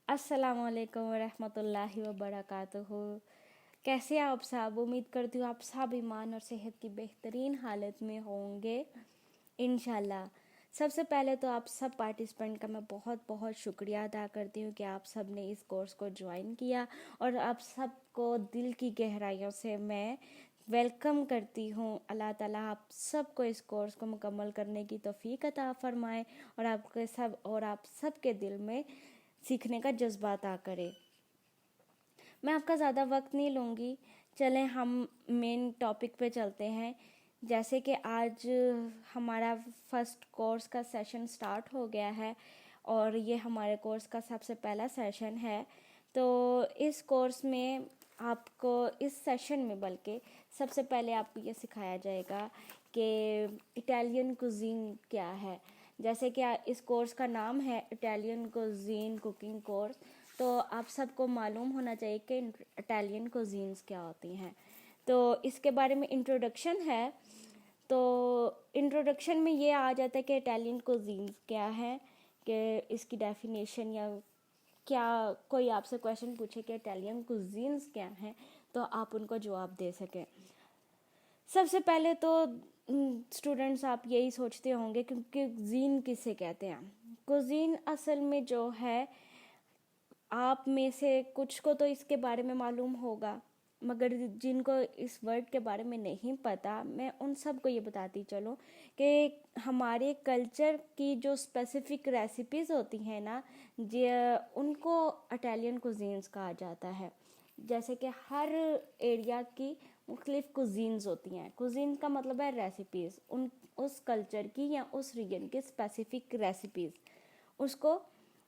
अस्सलाम वालेकुम वरहमतुल्लाहि वबरकातुहू। कैसे हैं आप सब? उम्मीद करती हूँ आप सब ईमान और सेहत की बेहतरीन हालत में होंगे इंशाल्लाह। सबसे पहले तो आप सब पार्टिसिपेंट का मैं बहुत बहुत शुक्रिया अदा करती हूँ कि आप सब ने इस कोर्स को ज्वाइन किया, और आप सबको दिल की गहराइयों से मैं वेलकम करती हूँ। अल्लाह ताला आप सबको इस कोर्स को मुकम्मल करने की तौफीक अता फरमाए और आप सबके दिल में सीखने का जज्बा अता करे। मैं आपका ज़्यादा वक्त नहीं लूँगी, चलें हम मेन टॉपिक पे चलते हैं। जैसे कि आज हमारा फर्स्ट कोर्स का सेशन स्टार्ट हो गया है और ये हमारे कोर्स का सबसे पहला सेशन है। तो इस कोर्स में आपको इस सेशन में बल्कि सबसे पहले आपको ये सिखाया जाएगा कि इटालियन कुजीन क्या है। जैसे कि इस कोर्स का नाम है इटालियन कुजीन कुकिंग कोर्स, तो आप सबको मालूम होना चाहिए कि इटालियन कुजीन्स क्या होती हैं। तो इसके बारे में इंट्रोडक्शन है। तो इंट्रोडक्शन में ये आ जाता है कि इटालियन कुजीन्स क्या है, कि इसकी डेफिनेशन, या क्या कोई आपसे क्वेश्चन पूछे कि इटालियन कुजीन्स क्या हैं तो आप उनको जवाब दे सकें। सबसे पहले तो स्टूडेंट्स आप यही सोचते होंगे कि कुजीन किसे कहते हैं। कुजीन असल में जो है, आप में से कुछ को तो इसके बारे में मालूम होगा, मगर जिनको इस वर्ड के बारे में नहीं पता, मैं उन सब को ये बताती चलूँ कि हमारे कल्चर की जो स्पेसिफिक रेसिपीज़ होती हैं ना, उनको इटालियन कुजीन्स कहा जाता है। जैसे कि हर एरिया की मुख्तलिफ कुजीन्स होती हैं। कुजीन का मतलब है रेसिपीज़, उस कल्चर की या उस रीजन की स्पेसिफिक रेसिपीज़, उसको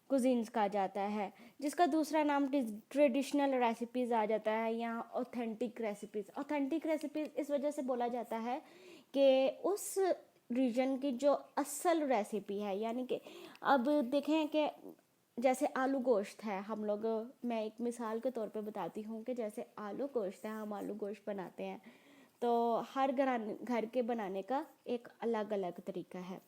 कुजीन्स कहा जाता है। जिसका दूसरा नाम ट्रेडिशनल रेसिपीज़ आ जाता है या ऑथेंटिक रेसिपीज़। ऑथेंटिक रेसिपीज़ इस वजह से बोला जाता है कि उस रीजन की जो असल रेसिपी है, यानी कि अब देखें कि जैसे आलू गोश्त है, हम लोग, मैं एक मिसाल के तौर पे बताती हूँ कि जैसे आलू गोश्त है, हम आलू गोश्त बनाते हैं, तो हर घर के बनाने का एक अलग अलग तरीका है।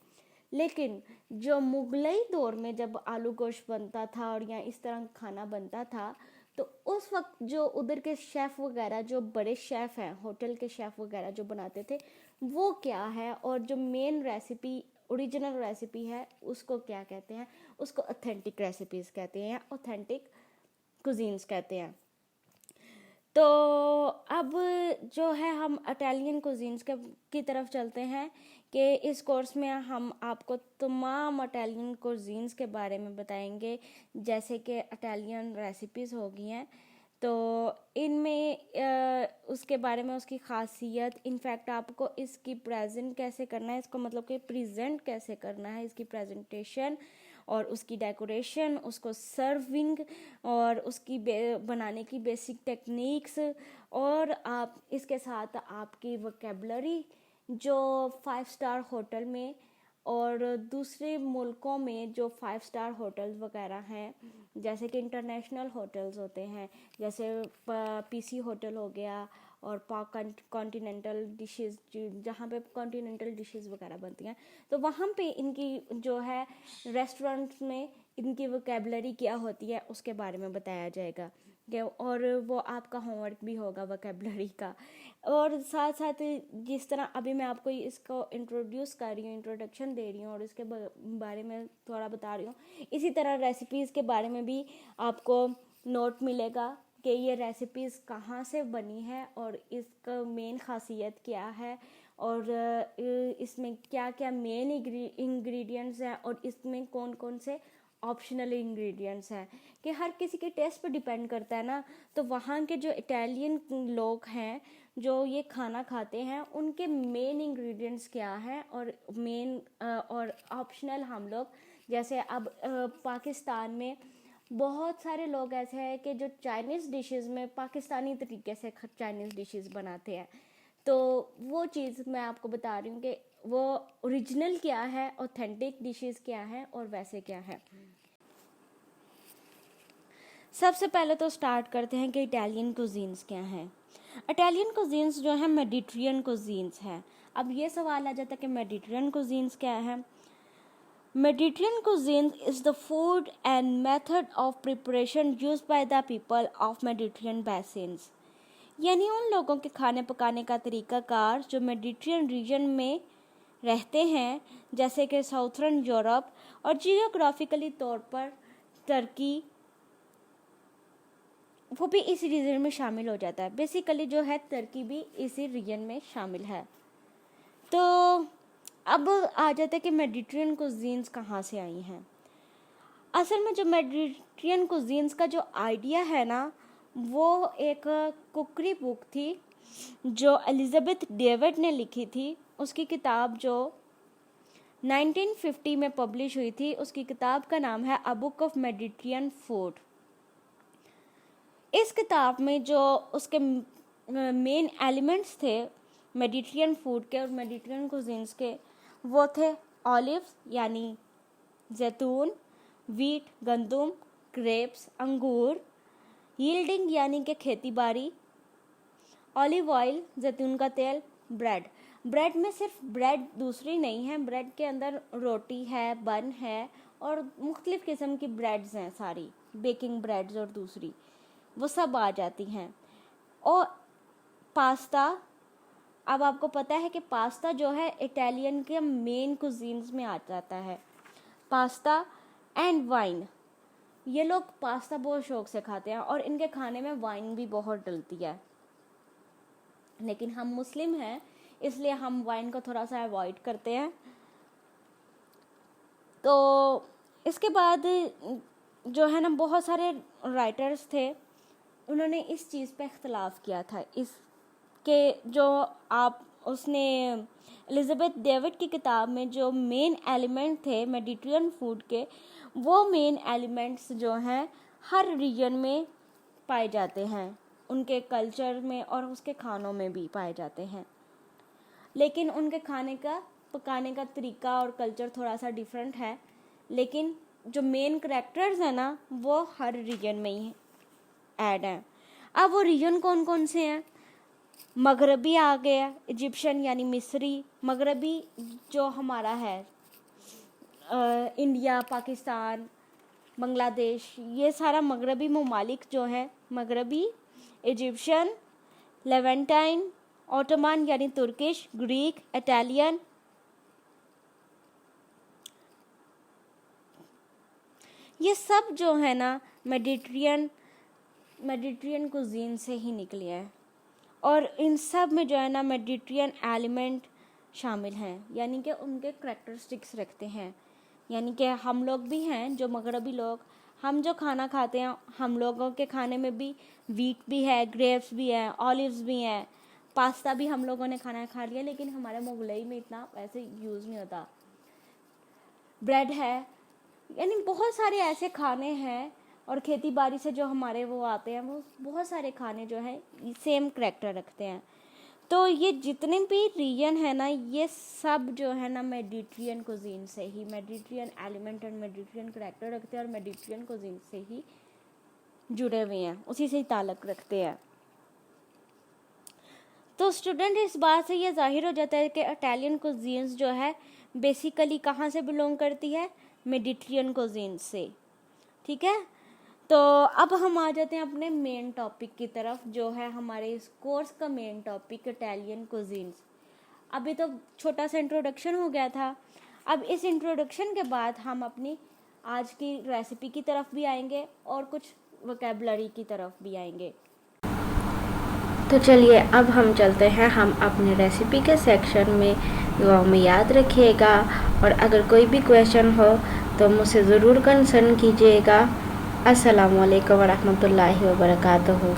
लेकिन जो मुगलई दौर में जब आलू गोश्त बनता था और या इस तरह खाना बनता था, तो उस वक्त जो उधर के शेफ़ वगैरह, जो बड़े शेफ़ हैं, होटल के शेफ़ वगैरह जो बनाते थे, वो क्या है, और जो मेन रेसिपी, ओरिजिनल रेसिपी है, उसको क्या कहते हैं, उसको ऑथेंटिक रेसिपीज़ कहते हैं या ऑथेंटिक कुजीन्स कहते हैं। तो अब जो है हम इटालियन कुजीन्स की तरफ चलते हैं कि इस कोर्स में हम आपको तमाम इटालियन कुजीन्स के बारे में बताएंगे, जैसे कि इटालियन रेसिपीज़ हो गई हैं, तो इनमें उसके बारे में, उसकी खासियत, इनफैक्ट आपको इसकी प्रेजेंट कैसे करना है, इसको मतलब कि प्रेजेंट कैसे करना है, इसकी प्रेजेंटेशन और उसकी डेकोरेशन, उसको सर्विंग और उसकी बनाने की बेसिक टेक्निक्स, और आप इसके साथ आपकी वोकेबलरी जो 5 स्टार होटल में और दूसरे मुल्कों में जो 5 स्टार होटल्स वगैरह हैं, जैसे कि इंटरनेशनल होटल्स होते हैं, जैसे पीसी होटल हो गया और पाक कॉन्टिनेंटल डिशेस, जहाँ पे कॉन्टिनेंटल डिशेस वगैरह बनती हैं, तो वहाँ पे इनकी जो है रेस्टोरेंट्स में इनकी वोकेबलरी क्या होती है उसके बारे में बताया जाएगा, और वो आपका होमवर्क भी होगा वोकेबलरी का। और साथ साथ जिस तरह अभी मैं आपको इसको इंट्रोड्यूस कर रही हूँ, इंट्रोडक्शन दे रही हूँ और इसके बारे में थोड़ा बता रही हूँ, इसी तरह रेसिपीज़ के बारे में भी आपको नोट मिलेगा कि ये रेसिपीज़ कहाँ से बनी है और इसका मेन खासियत क्या है, और इसमें क्या क्या मेन इंग्रेडिएंट्स हैं और इसमें कौन कौन से ऑप्शनल इंग्रेडिएंट्स हैं, कि हर किसी के टेस्ट पर डिपेंड करता है ना। तो वहाँ के जो इटालियन लोग हैं जो ये खाना खाते हैं, उनके मेन इंग्रेडिएंट्स क्या हैं और मेन और ऑप्शनल हम लोग, जैसे अब पाकिस्तान में बहुत सारे लोग ऐसे हैं कि जो चाइनीज़ डिशेस में पाकिस्तानी तरीके से चाइनीज़ डिशेस बनाते हैं, तो वो चीज़ मैं आपको बता रही हूँ कि वो ओरिजिनल क्या है, ऑथेंटिक डिशेस क्या है और वैसे क्या है। सबसे पहले तो स्टार्ट करते हैं कि इटालियन कुजीन्स क्या हैं। इटालियन कुजीन्स जो है मेडिटेरियन कुजीन्स हैं। अब ये सवाल आ जाता है कि मेडिटेरियन कुजीन्स क्या है। Mediterranean cuisine is the food and method of preparation used by the people of Mediterranean basins. यानी उन लोगों के खाने पकाने का तरीक़ाकार जो मेडिटेरियन रीजन में रहते हैं, जैसे कि साउथर्न यूरोप और जियोग्राफिकली तौर पर टर्की, वो भी इसी रीजन में शामिल हो जाता है। बेसिकली जो है टर्की भी इसी रीजन में शामिल है। तो अब आ जाते हैं कि मेडिटेरियन कुजीन्स कहाँ से आई हैं। असल में जो मेडिटेरियन कुजीन्स का जो आइडिया है ना, वो एक कुकरी बुक थी जो एलिजाबेथ डेविड ने लिखी थी। उसकी किताब जो 1950 में पब्लिश हुई थी, उसकी किताब का नाम है a book of Mediterranean food. इस किताब में जो उसके मेन एलिमेंट्स थे मेडिटेरियन फूड के और मेडिटेरियन कुजीन्स के, वो थे ऑलिव्स यानी जैतून, वीट गंदुम, ग्रेप्स अंगूर, यील्डिंग यानी कि खेती बाड़ी, ऑलिव ऑयल जैतून का तेल, ब्रेड में सिर्फ ब्रेड दूसरी नहीं है, ब्रेड के अंदर रोटी है, बन है और मुख्तलिफ किस्म की ब्रेड्स हैं, सारी बेकिंग ब्रेड्स और दूसरी वो सब आ जाती हैं। और पास्ता, अब आपको पता है कि पास्ता जो है इटालियन के मेन कुजीन्स में आ जाता है। पास्ता एंड वाइन, ये लोग पास्ता बहुत शौक से खाते हैं और इनके खाने में वाइन भी बहुत डलती है, लेकिन हम मुस्लिम हैं इसलिए हम वाइन को थोड़ा सा अवॉइड करते हैं। तो इसके बाद जो है ना, बहुत सारे राइटर्स थे, उन्होंने इस चीज़ पे इख्तलाफ किया था। इसके जो उसने एलिजाबेथ डेविड की किताब में जो मेन एलिमेंट थे मेडिटेरियन फूड के, वो मेन एलिमेंट्स जो हैं हर रीजन में पाए जाते हैं, उनके कल्चर में और उसके खानों में भी पाए जाते हैं, लेकिन उनके खाने का पकाने का तरीका और कल्चर थोड़ा सा डिफरेंट है। लेकिन जो मेन करैक्टर्स हैं ना, वो हर रीजन में ही ऐड हैं। अब वो रीजन कौन कौन से हैं? मगरबी आ गया, इजिप्शियन यानी मिस्री, मगरबी जो हमारा है इंडिया, पाकिस्तान, बांग्लादेश, ये सारा मगरबी ममालिक जो है, मगरबी, इजिप्शियन, लेवेंटाइन, ओटोमन यानी तुर्किश, ग्रीक, इटालियन, ये सब जो है ना मेडिटेरियन कुजीन से ही निकले हैं। और इन सब में जो है ना मेडिटेरियन एलिमेंट शामिल हैं, यानी कि उनके करैक्टरिस्टिक्स रखते हैं। यानी कि हम लोग भी हैं जो मगरबी लोग, हम जो खाना खाते हैं, हम लोगों के खाने में भी वीट भी है, ग्रेप्स भी है, ऑलिव्स भी हैं, पास्ता भी हम लोगों ने खाना खा लिया, लेकिन हमारे मुगलई में इतना वैसे यूज़ नहीं होता। ब्रेड है, यानी बहुत सारे ऐसे खाने हैं और खेती बाड़ी से जो हमारे वो आते हैं, वो बहुत सारे खाने जो हैं सेम करैक्टर रखते हैं। तो ये जितने भी रीजन है ना, ये सब जो है ना मेडिटेरियन कुजीन से ही, मेडिटेरियन एलिमेंट और मेडिटेरियन करैक्टर रखते हैं और मेडिटेरियन कुजीन से ही जुड़े हुए हैं, उसी से ही ताल्लुक़ रखते हैं। तो स्टूडेंट, इस बात से ये जाहिर हो जाता है कि इटालियन कुजीन्स जो है बेसिकली कहाँ से बिलोंग करती है? मेडिटेरियन कुजीन से। ठीक है, तो अब हम आ जाते हैं अपने मेन टॉपिक की तरफ, जो है हमारे इस कोर्स का मेन टॉपिक इटालियन कुजीन्स। अभी तो छोटा सा इंट्रोडक्शन हो गया था, अब इस इंट्रोडक्शन के बाद हम अपनी आज की रेसिपी की तरफ भी आएंगे और कुछ वोकैबुलरी की तरफ भी आएंगे। तो चलिए अब हम चलते हैं हम अपने रेसिपी के सेक्शन में। दुआओं में याद रखिएगा और अगर कोई भी क्वेश्चन हो तो मुझसे ज़रूर कंसर्न कीजिएगा। अस्सलामु अलैकुम वरहमतुल्लाहि वबरकातुहू।